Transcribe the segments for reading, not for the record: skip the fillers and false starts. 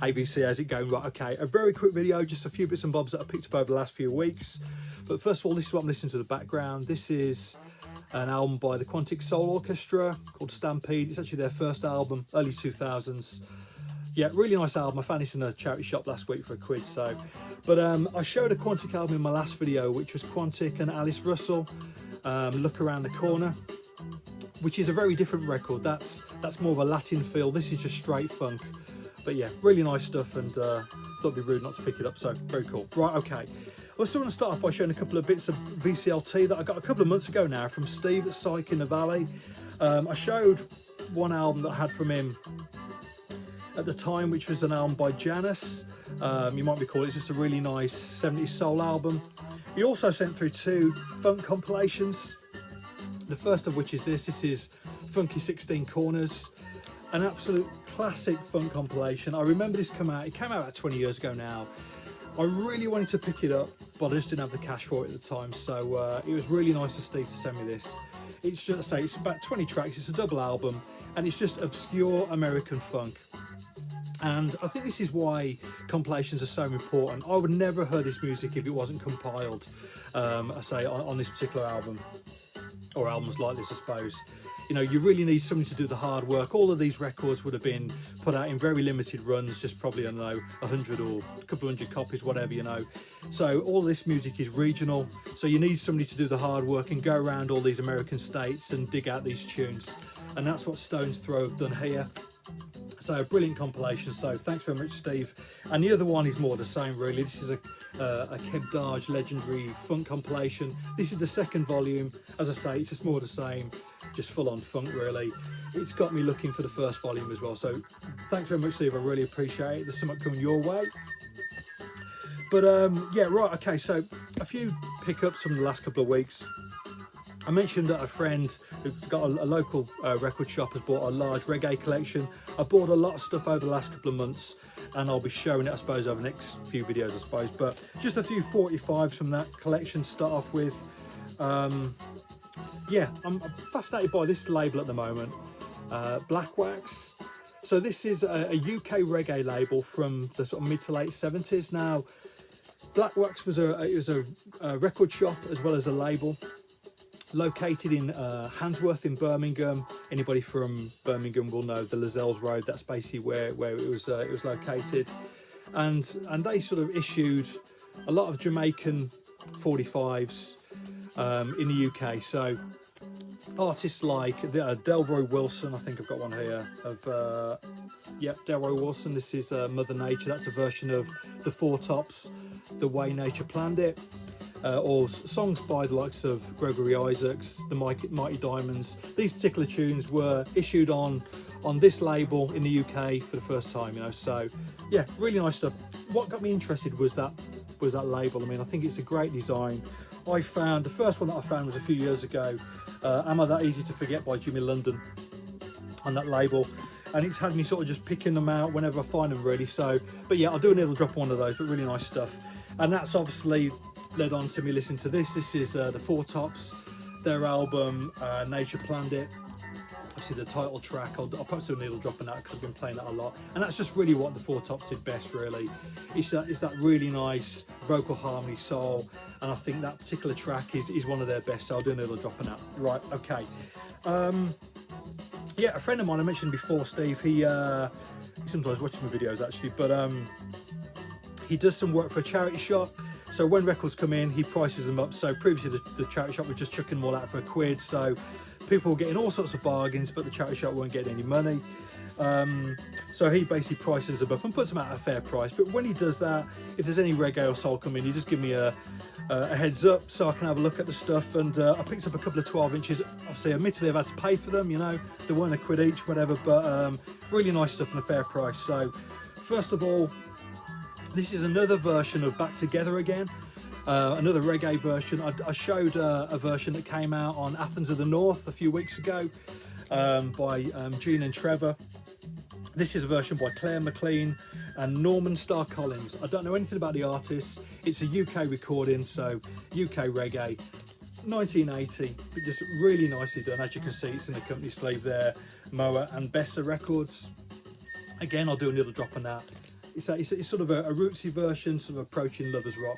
Hey VC, how's it going? Right, okay, a very quick video, just a few bits and bobs that I picked up over the last few weeks. But first of all, this is what I'm listening to in the background. This is an album by the Quantic Soul Orchestra called Stampede. It's actually their first album, early 2000s. Yeah, really nice album. I found this in a charity shop last week for £1. So, but I showed a Quantic album in my last video, which was Quantic and Alice Russell, Look Around the Corner, which is a very different record. That's more of a Latin feel. This is just straight funk. But yeah, really nice stuff, and thought it'd be rude not to pick it up, so very cool. Right, okay. I was going to start off by showing a couple of bits of VCLT that I got a couple of months ago now from Steve at Psych in the Valley. I showed one album that I had from him at the time, which was an album by Janice. You might recall it's just a really nice 70s soul album. He also sent through 2 funk compilations. The first of which is this. This is Funky 16 Corners, an absolute classic funk compilation. I remember this came out about 20 years ago now. I really wanted to pick it up, but I just didn't have the cash for it at the time. So it was really nice of Steve to send me this. It's just, I say, it's about 20 tracks. It's a double album, and it's just obscure American funk. And I think this is why compilations are so important. I would never have heard this music if it wasn't compiled, I say, on this particular album, or albums like this, I suppose. You know, you really need somebody to do the hard work. All of these records would have been put out in very limited runs, just probably, I don't know, 100 or a couple of hundred copies, whatever, you know. So all of this music is regional. So you need somebody to do the hard work and go around all these American states and dig out these tunes. And that's what Stone's Throw have done here. So a brilliant compilation. So thanks very much, Steve. And the other one is more the same, really. This is a Kebdaj legendary funk compilation. This is the second volume. As I say, it's just more the same, just full on funk, really. It's got me looking for the first volume as well. So thanks very much, Steve. I really appreciate it. There's something coming your way. But yeah, right. Okay. So a few pickups from the last couple of weeks. I mentioned that a friend who got a local record shop has bought a large reggae collection. I bought a lot of stuff over the last couple of months, and I'll be showing it, I suppose, over the next few videos, I suppose. But just a few 45s from that collection to start off with. Yeah, I'm fascinated by this label at the moment, Black Wax. So this is a UK reggae label from the sort of mid to late 70s. Now, Black Wax was a record shop as well as a label, located in Handsworth in Birmingham. Anybody from Birmingham will know the Lozells Road. That's basically where it was located, and they sort of issued a lot of Jamaican 45s in the UK. So artists like Delroy Wilson, I think I've got one here of yeah, Delroy Wilson. This is Mother Nature. That's a version of the Four Tops, The Way Nature Planned It. Or songs by the likes of Gregory Isaacs, the Mighty Diamonds. These particular tunes were issued on this label in the UK for the first time, you know. So yeah, really nice stuff. What got me interested was that label. I mean, I think it's a great design. I found the first one that I found was a few years ago, Am I That Easy to Forget by Jimmy London, on that label, and it's had me sort of just picking them out whenever I find them, really. So, but yeah, I'll do a little drop of one of those, but really nice stuff. And that's obviously led on to me listening to this. This is the Four Tops, their album Nature Planned It. Obviously the title track, I'll post a little drop on that because I've been playing that a lot, and that's just really what the Four Tops did best, really. It's that really nice vocal harmony soul, and I think that particular track is one of their best, so I'll do a little drop on that. Right, okay. Yeah, a friend of mine I mentioned before, Steve, he sometimes watches my videos actually, but he does some work for a charity shop. So when records come in, he prices them up. So previously the charity shop was just chucking them all out for £1. So people were getting all sorts of bargains, but the charity shop weren't getting any money. So he basically prices them up and puts them out at a fair price. But when he does that, if there's any reggae or soul come in, he just give me a heads up so I can have a look at the stuff. And I picked up a couple of 12 inches. Obviously, admittedly, I've had to pay for them, you know. They weren't £1 each, whatever, but really nice stuff and a fair price. So first of all, this is another version of Back Together Again, another reggae version. I showed a version that came out on Athens of the North a few weeks ago by Gene and Trevor. This is a version by Claire McLean and Norman Starr Collins. I don't know anything about the artists. It's a UK recording, so UK reggae, 1980, but just really nicely done. As you can see, it's in the company sleeve there, Moa and Bessa Records. Again, I'll do a little drop on that It's sort of a rootsy version, sort of approaching lovers rock.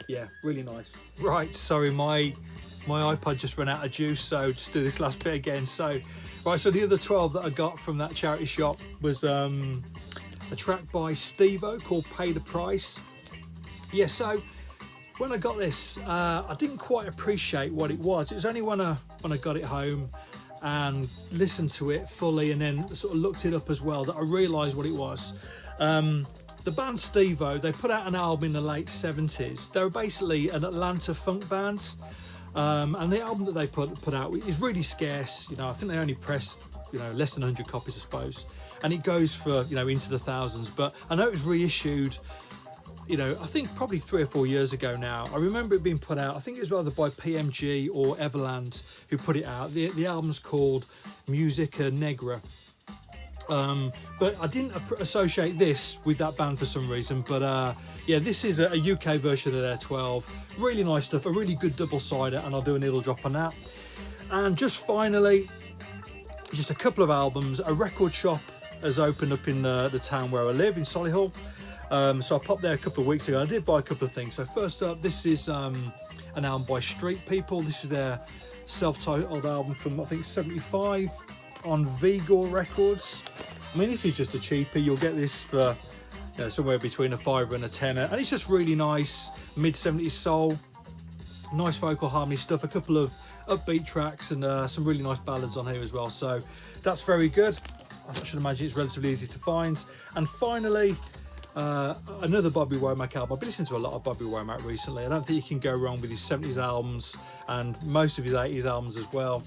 Yeah, really nice. Right, sorry, my iPod just ran out of juice, so just do this last bit again. So, right, so the other 12 that I got from that charity shop was a track by Steve-O called Pay the Price. Yeah, so when I got this, I didn't quite appreciate what it was. It was only when I got it home and listened to it fully and then sort of looked it up as well that I realised what it was. The band Steve-O, they put out an album in the late 70s. They were basically an Atlanta funk band, and the album that they put out is really scarce. You know, I think they only pressed, you know, less than 100 copies, I suppose, and it goes for, you know, into the thousands. But I know it was reissued, you know, I think probably 3 or 4 years ago now. I remember it being put out, I think it was either by PMG or Everland who put it out. The album's called Musica Negra. But I didn't associate this with that band for some reason. But yeah, this is a UK version of their 12. Really nice stuff, a really good double-sider, and I'll do a needle drop on that. And just finally, just a couple of albums. A record shop has opened up in the town where I live, in Solihull. So I popped there a couple of weeks ago. I did buy a couple of things. So first up, this is an album by Street People. This is their self-titled album from, I think, 75 on Vigor Records. I mean, this is just a cheapie. You'll get this for, you know, somewhere between a £5 and a £10, and it's just really nice mid-70s soul, nice vocal harmony stuff, a couple of upbeat tracks, and some really nice ballads on here as well. So that's very good. I should imagine it's relatively easy to find. And finally, another Bobby Womack album. I've been listening to a lot of Bobby Womack recently. I don't think you can go wrong with his 70s albums and most of his 80s albums as well.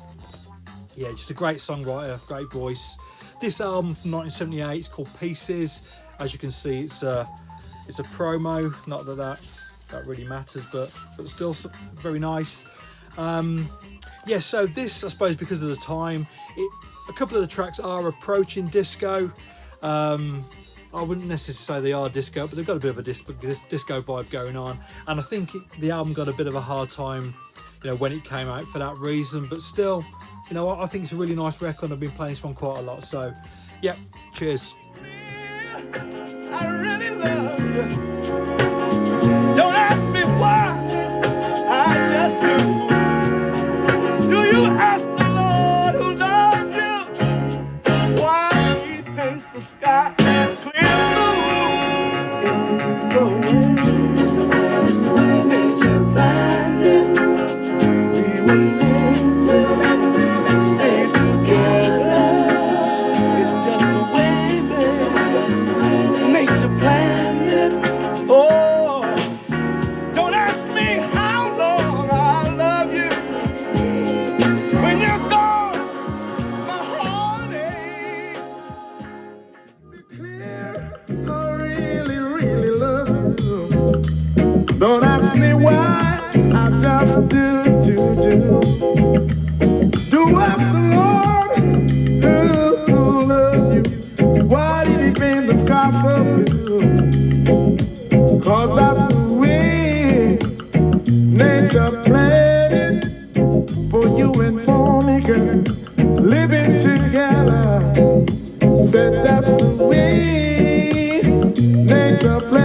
Yeah, just a great songwriter, great voice. This album from 1978 is called Pieces. As you can see, it's a promo. Not that really matters, but still very nice. Yeah, so this, I suppose, because of the time, a couple of the tracks are approaching disco. I wouldn't necessarily say they are disco, but they've got a bit of a disco vibe going on. And I think the album got a bit of a hard time, you know, when it came out for that reason. But still, you know, I think it's a really nice record. I've been playing this one quite a lot. So, yeah, cheers. I really love you. Don't ask me why, I just do. Do you ask the Lord who loves you why he paints the sky clear blue? It's the way, it's the way nature planned it. We were meant to stay together. It's just the way, baby, nature planned it. Oh, don't ask me how long I'll love you. When you're gone, my heart aches. Be clear, I really, really love you. Don't ask me why, I just do. Do ask the Lord who love you. Why did he paint the sky so blue? 'Cause that's the way nature planned it for you and for me, girl. Living together, said that's the way nature planned it.